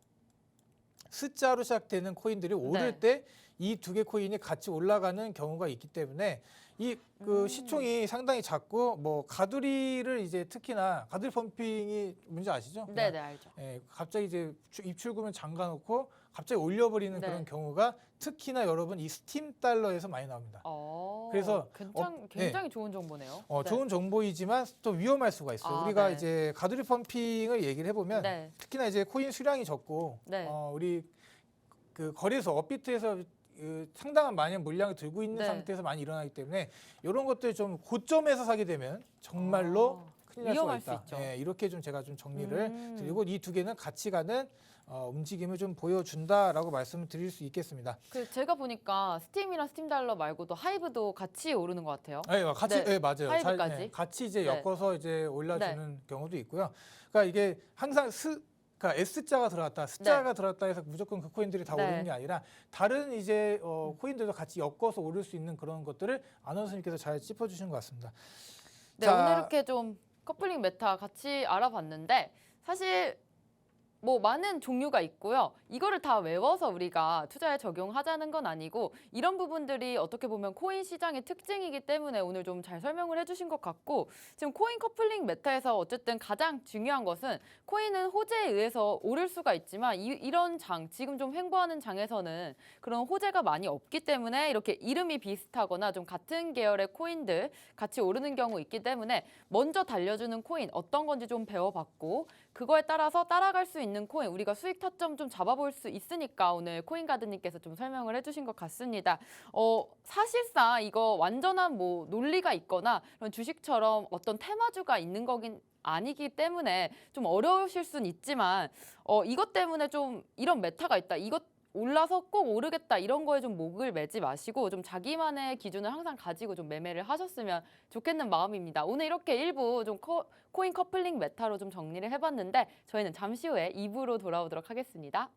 [SPEAKER 2] 시작되는 코인들이 오를 때 이 두 개 코인이 같이 올라가는 경우가 있기 때문에 이 시총이 상당히 작고 뭐 가두리를 이제 특히나 가두리 펌핑이 뭔지 아시죠?
[SPEAKER 1] 네, 알죠.
[SPEAKER 2] 갑자기 이제 입출금을 잠가놓고 갑자기 올려버리는 그런 경우가 특히나 여러분 이 스팀 달러에서 많이 나옵니다.
[SPEAKER 1] 그래서 굉장히 좋은 정보네요.
[SPEAKER 2] 좋은 정보이지만 또 위험할 수가 있어요. 우리가 이제 가두리 펌핑을 얘기를 해보면 특히나 이제 코인 수량이 적고 우리 그 거래소 업비트에서 상당한 많은 물량을 들고 있는 상태에서 많이 일어나기 때문에 이런 것들 좀 고점에서 사게 되면 정말로 큰일 날 수가 있다. 이렇게 좀 제가 좀 정리를 드리고 이 두 개는 같이 가는 움직임을 좀 보여준다라고 말씀을 드릴 수 있겠습니다.
[SPEAKER 1] 제가 보니까 스팀이랑 스팀 달러 말고도 하이브도 같이 오르는 것 같아요.
[SPEAKER 2] 맞아요.
[SPEAKER 1] 하이브까지.
[SPEAKER 2] 같이 이제 엮어서 이제 올라주는 경우도 있고요. 그러니까 이게 항상 그러니까 S자가 들어갔다, S자가 들어갔다 해서 무조건 그 코인들이 다 오르는 게 아니라 다른 이제 코인들도 같이 엮어서 오를 수 있는 그런 것들을 아나운서님께서 잘 짚어주신 것 같습니다.
[SPEAKER 1] 오늘 이렇게 좀 커플링 메타 같이 알아봤는데 사실 뭐 많은 종류가 있고요. 이거를 다 외워서 우리가 투자에 적용하자는 건 아니고 이런 부분들이 어떻게 보면 코인 시장의 특징이기 때문에 오늘 좀 잘 설명을 해주신 것 같고 지금 코인 커플링 메타에서 어쨌든 가장 중요한 것은 코인은 호재에 의해서 오를 수가 있지만 이런 지금 좀 횡보하는 장에서는 그런 호재가 많이 없기 때문에 이렇게 이름이 비슷하거나 좀 같은 계열의 코인들 같이 오르는 경우 있기 때문에 먼저 달려주는 코인 어떤 건지 좀 배워봤고 그거에 따라서 따라갈 수 있는 코인 우리가 수익 타점 좀 잡아볼 수 있으니까 오늘 코인가드님께서 좀 설명을 해주신 것 같습니다. 사실상 이거 완전한 뭐 논리가 있거나 그런 주식처럼 어떤 테마주가 있는 거긴 아니기 때문에 좀 어려우실 순 있지만 이것 때문에 좀 이런 메타가 있다. 이것 올라서 꼭 오르겠다 이런 거에 좀 목을 매지 마시고 좀 자기만의 기준을 항상 가지고 좀 매매를 하셨으면 좋겠는 마음입니다. 오늘 이렇게 일부 좀 코인 커플링 메타로 좀 정리를 해봤는데 저희는 잠시 후에 2부로 돌아오도록 하겠습니다.